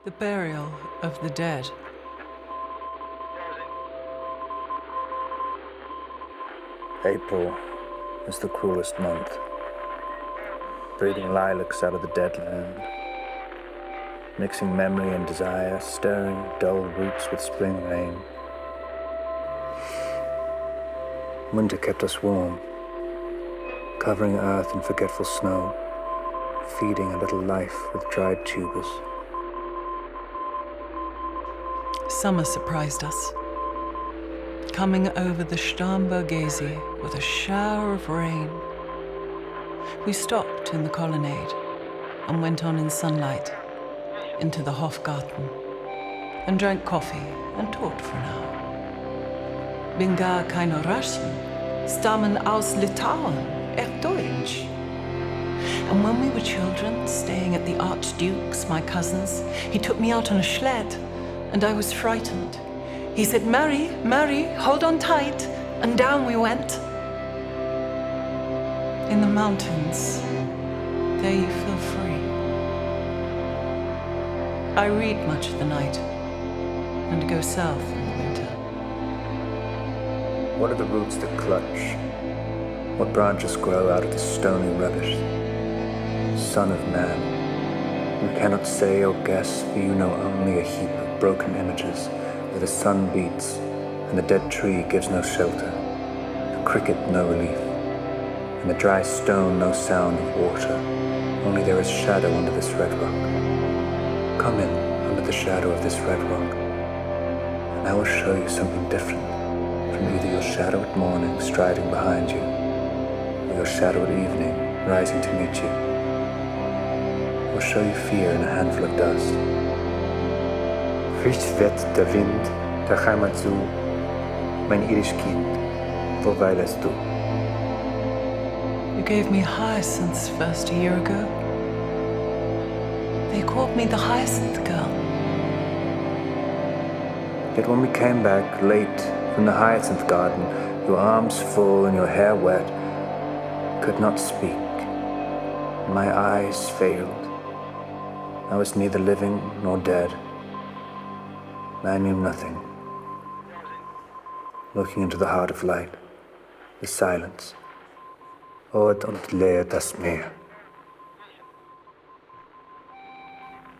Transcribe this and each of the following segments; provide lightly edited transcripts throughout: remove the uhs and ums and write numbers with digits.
The burial of the dead. April is the cruelest month, breathing lilacs out of the dead land, mixing memory and desire, stirring dull roots with spring rain. Winter kept us warm, covering earth in forgetful snow, feeding a little life with dried tubers. Summer surprised us, coming over the Starnbergese with a shower of rain. We stopped in the colonnade and went on in sunlight into the Hofgarten and drank coffee and talked for an hour. Bin gar keine Russen, stammen aus Litauen, Deutsch. And when we were children, staying at the Archduke's, my cousin's, he took me out on a sled, and I was frightened. He said, Mary, Mary, hold on tight, and down we went. In the mountains, there you feel free. I read much of the night, and go south in the winter. What are the roots that clutch? What branches grow out of the stony rubbish? Son of man, you cannot say or guess, for you know only a heap of broken images where the sun beats and the dead tree gives no shelter, the cricket no relief, and the dry stone no sound of water. Only there is shadow under this red rock. Come in under the shadow of this red rock, and I will show you something different from either your shadow at morning striding behind you, or your shadow at evening rising to meet you. I will show you fear in a handful of dust. Frisch weht der Wind der Heimat zu, mein irisch Kind, wo weilest du? You gave me hyacinths first a year ago. They called me the Hyacinth Girl. Yet when we came back late from the hyacinth garden, your arms full and your hair wet, could not speak. My eyes failed. I was neither living nor dead. I knew nothing. Looking into the heart of light, the silence. Od und leer das Meer.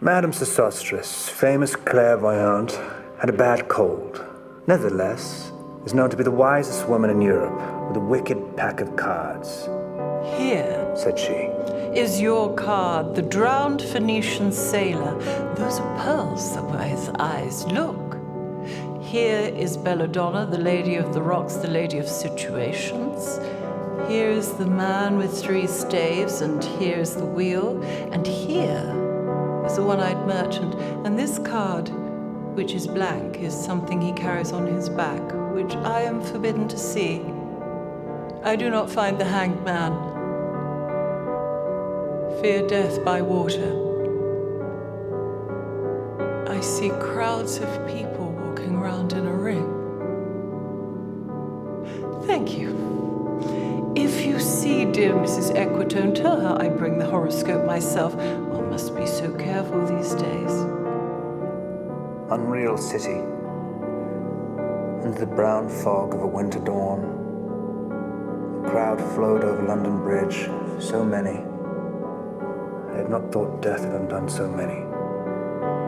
Madame Sosostris, famous clairvoyante, had a bad cold. Nevertheless, is known to be the wisest woman in Europe, with a wicked pack of cards. Here, Said she, is your card, the drowned Phoenician sailor. Those are pearls that were his eyes. Look. Here is Belladonna, the lady of the rocks, the lady of situations. Here is the man with 3 staves, and here's the wheel. And here is the one-eyed merchant. And this card, which is blank, is something he carries on his back, which I am forbidden to see. I do not find the hanged man. Fear death by water. I see crowds of people walking round in a ring. Thank you. If you see dear Mrs. Equitone, tell her I bring the horoscope myself. One must be so careful these days. unreal city, under the brown fog of a winter dawn. The crowd flowed over London Bridge, so many. I had not thought death had undone so many.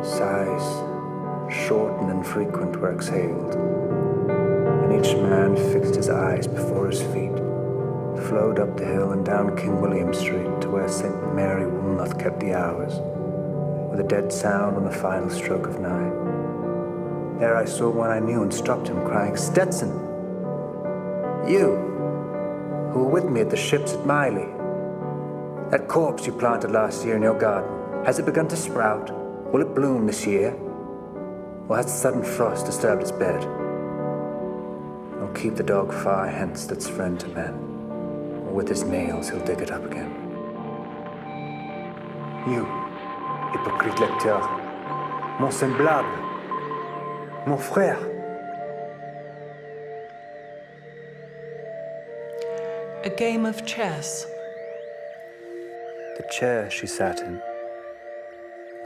Sighs, short and infrequent, were exhaled, and each man fixed his eyes before his feet, flowed up the hill and down King William Street to where St. Mary Woolnoth kept the hours, with a dead sound on the final stroke of 9. There I saw one I knew and stopped him, crying, "Stetson! You, who were with me at the ships at Miley. That corpse you planted last year in your garden, has it begun to sprout? Will it bloom this year? Or has the sudden frost disturbed its bed? I'll keep the dog far hence that's friend to men, or with his nails he'll dig it up again. You, hypocrite lecteur, mon semblable, mon frère." A game of chess. The chair she sat in,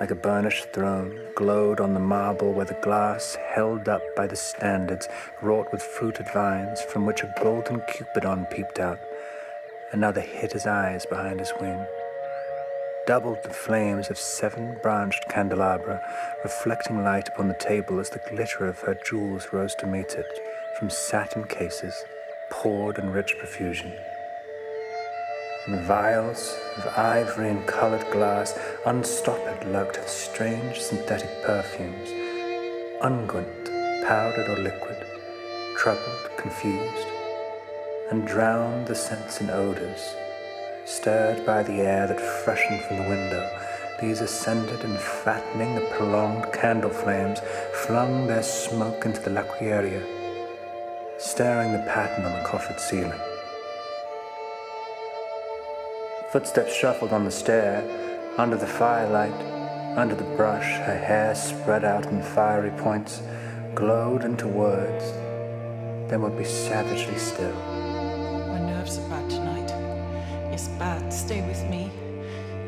like a burnished throne, glowed on the marble where the glass, held up by the standards, wrought with fruited vines, from which a golden cupidon peeped out. Another hid his eyes behind his wing. Doubled the flames of 7 branched candelabra, reflecting light upon the table as the glitter of her jewels rose to meet it, from satin cases, poured in rich profusion. In vials of ivory and colored glass, unstoppered lurked strange synthetic perfumes, unguent, powdered or liquid, troubled, confused, and drowned the scents in odors. Stirred by the air that freshened from the window, these ascended and, fattening the prolonged candle flames, flung their smoke into the laquearia, stirring the pattern on the coffered ceiling. Footsteps shuffled on the stair, under the firelight, under the brush, her hair spread out in fiery points, glowed into words, then would be savagely still. My nerves are bad tonight. It's bad. Stay with me.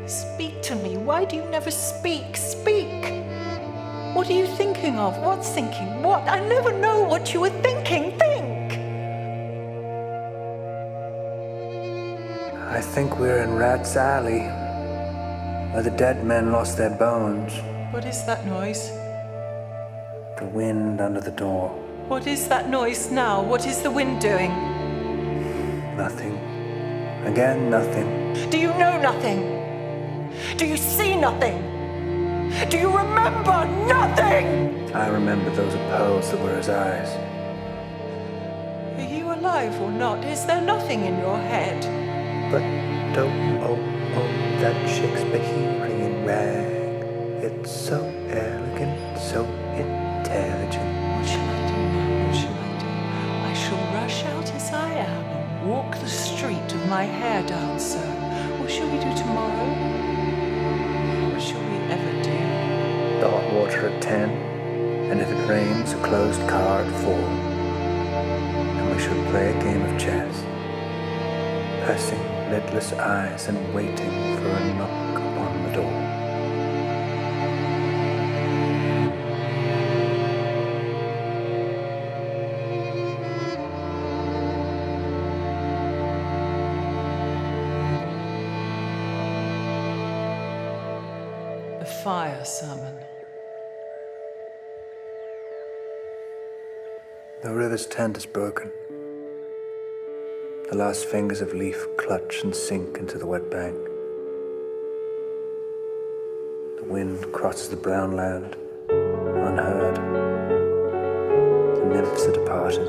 Speak to me. Why do you never speak? Speak! What are you thinking of? What's thinking? What? I never know what you were thinking. Think! I think we're in Rat's Alley, where the dead men lost their bones. What is that noise? The wind under the door. What is that noise now? What is the wind doing? Nothing. Again, nothing. Do you know nothing? Do you see nothing? Do you remember nothing? I remember those pearls that were his eyes. Are you alive or not? Is there nothing in your head? But oh, that Shakespearean rag. It's so elegant, so intelligent. What shall I do now? What shall I do? I shall rush out as I am and walk the street with my hair down so. What shall we do tomorrow? What shall we ever do? The hot water at 10, and if it rains, a closed car at 4. And we shall play a game of chess, pressing lidless eyes and waiting for a knock upon the door. A fire sermon. The river's tent is broken. The last fingers of leaf clutch and sink into the wet bank. The wind crosses the brown land, unheard. The nymphs are departed.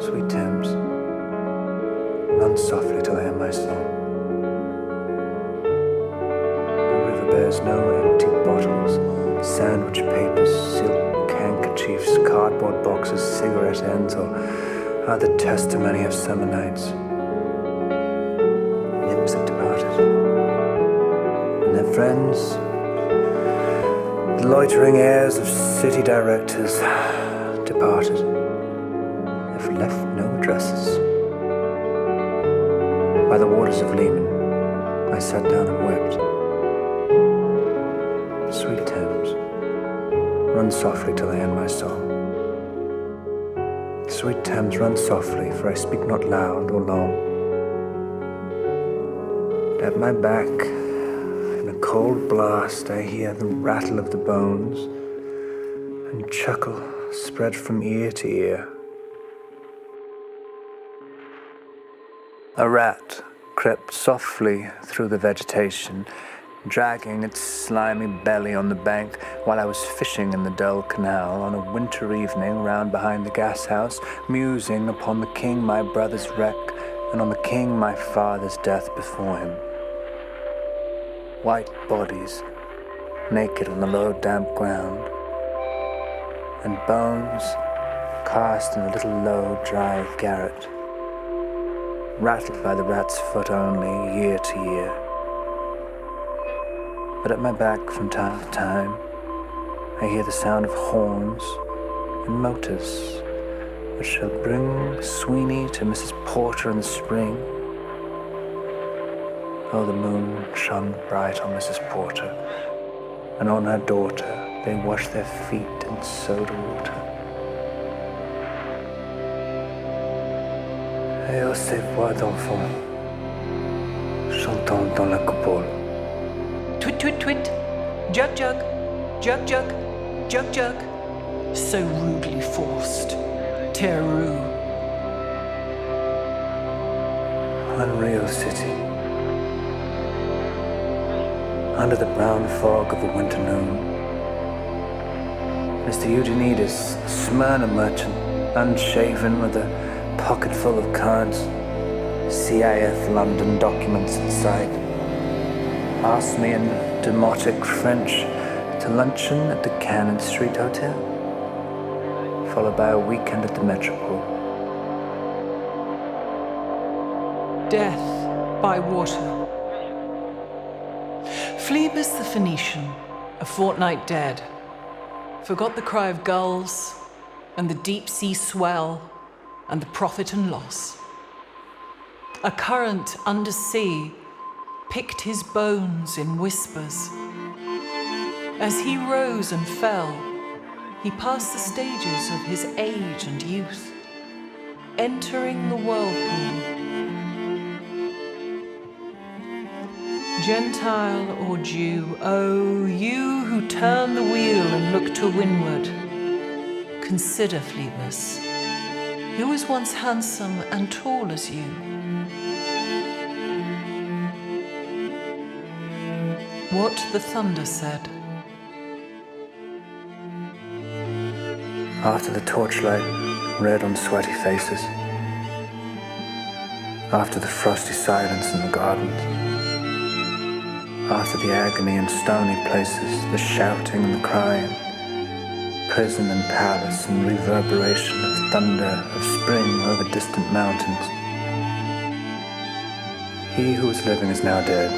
Sweet Thames, run softly till I hear my song. The river bears no empty bottles, sandwich papers, silk handkerchiefs, cardboard boxes, cigarette ends, or other testimony of summer nights. Nymphs have departed. And their friends, the loitering heirs of city directors, departed, have left no addresses. By the waters of Lehman, I sat down and wept. Sweet Thames, run softly till I end my song. Sweet Thames, run softly, for I speak not loud or long. And at my back, in a cold blast, I hear the rattle of the bones, and chuckle spread from ear to ear. A rat crept softly through the vegetation, dragging its slimy belly on the bank while I was fishing in the dull canal on a winter evening round behind the gas house, musing upon the king my brother's wreck and on the king my father's death before him. White bodies, naked on the low damp ground, and bones cast in a little low dry garret, rattled by the rat's foot only year to year. But at my back from time to time, I hear the sound of horns and motors, which shall bring Sweeney to Mrs. Porter in the spring, Oh, the moon shone bright on Mrs. Porter, and on her daughter they washed their feet in soda water. Et oh, ces voix d'enfants chantant dans la coupole. Twit, twit, twit. Jug, jug. Jug, jug. Jug, jug. So rudely forced. Terror. Unreal city. Under the brown fog of a winter noon, Mr. Eugenides, Smyrna merchant, unshaven with a pocket full of cards, CIF London documents in sight, asked me in demotic French to luncheon at the Cannon Street Hotel, followed by a weekend at the Metropole. Death by water. Phlebas the Phoenician, a fortnight dead, forgot the cry of gulls and the deep sea swell and the profit and loss. A current under sea picked his bones in whispers. As he rose and fell, he passed the stages of his age and youth, entering the whirlpool. Gentile or Jew, oh, you who turn the wheel and look to windward, consider Phlebas, who was once handsome and tall as you. What the thunder said. After the torchlight, red on sweaty faces. After the frosty silence in the gardens. After the agony in stony places, the shouting and the crying, prison and palace and reverberation of thunder of spring over distant mountains. He who was living is now dead.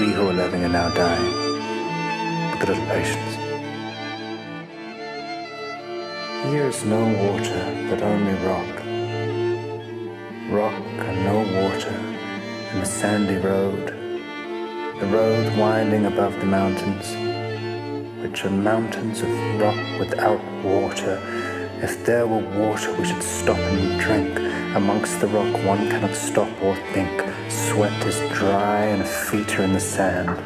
We who are living are now dying. With a little patience. Here is no water, but only rock. Rock and no water, and the sandy road. The road winding above the mountains, which are mountains of rock without water. If there were water, we should stop and drink. Amongst the rock one cannot stop or think. Sweat is dry and feet are in the sand.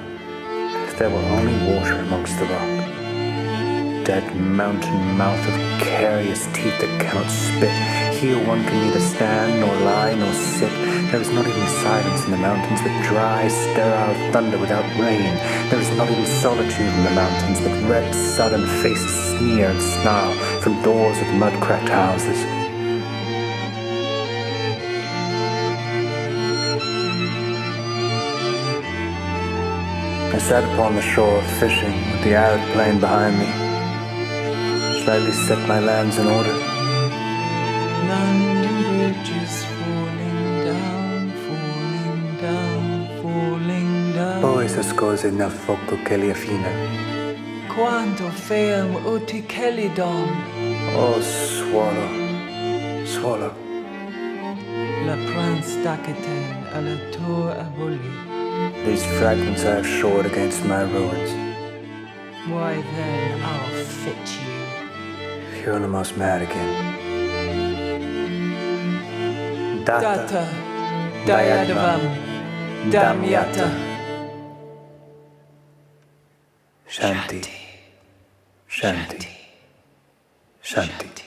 If there were only water amongst the rock. Dead mountain mouth of carious teeth that cannot spit. Here one can neither stand, nor lie, nor sit. There is not even silence in the mountains, but dry, sterile thunder without rain. There is not even solitude in the mountains, but red, sudden faces sneer and snarl from doors of mud-cracked houses. I sat upon the shore, fishing, with the arid plain behind me. Slightly set my lands in order. London Bridge is falling down, falling down, falling down. Poi se scose nel fuoco che li affina. Quanto feam uti Celidon. Oh, swallow, swallow. La prince d'Aquitaine à la tour abolie. These fragments I have shored against my ruins. Why then I'll fit you. You're almost mad again. Data, diadavam, damyata. Shanti, Shanti, Shanti.